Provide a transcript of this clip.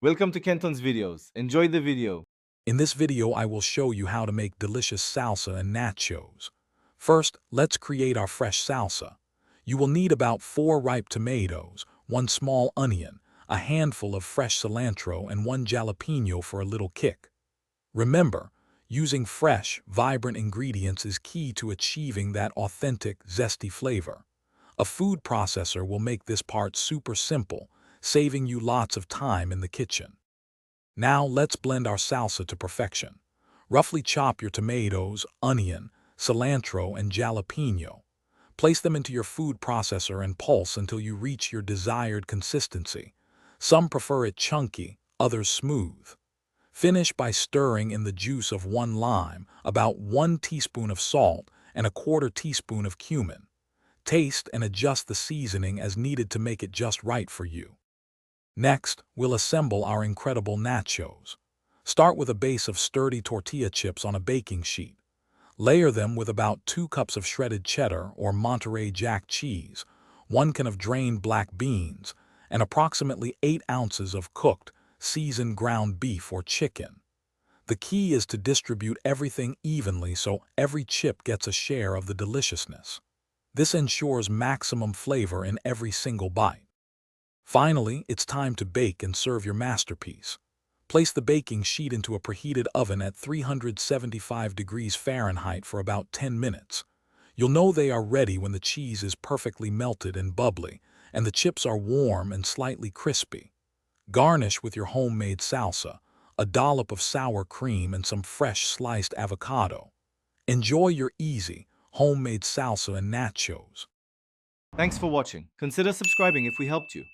Welcome to Kenton's videos. Enjoy the video. In this video, I will show you how to make delicious salsa and nachos. First, let's create our fresh salsa. You will need about 4 ripe tomatoes, 1 small onion, a handful of fresh cilantro, and 1 jalapeno for a little kick. Remember, using fresh, vibrant ingredients is key to achieving that authentic, zesty flavor. A food processor will make this part super simple, saving you lots of time in the kitchen. Now let's blend our salsa to perfection. Roughly chop your tomatoes, onion, cilantro, and jalapeno. Place them into your food processor and pulse until you reach your desired consistency. Some prefer it chunky, others smooth. Finish by stirring in the juice of 1 lime, about 1 teaspoon of salt, and a 1/4 teaspoon of cumin. Taste and adjust the seasoning as needed to make it just right for you. Next, we'll assemble our incredible nachos. Start with a base of sturdy tortilla chips on a baking sheet. Layer them with about 2 cups of shredded cheddar or Monterey Jack cheese, 1 can of drained black beans, and approximately 8 ounces of cooked, seasoned ground beef or chicken. The key is to distribute everything evenly so every chip gets a share of the deliciousness. This ensures maximum flavor in every single bite. Finally, it's time to bake and serve your masterpiece. Place the baking sheet into a preheated oven at 375 degrees Fahrenheit for about 10 minutes. You'll know they are ready when the cheese is perfectly melted and bubbly, and the chips are warm and slightly crispy. Garnish with your homemade salsa, a dollop of sour cream, and some fresh sliced avocado. Enjoy your easy, homemade salsa and nachos. Thanks for watching. Consider subscribing if we helped you.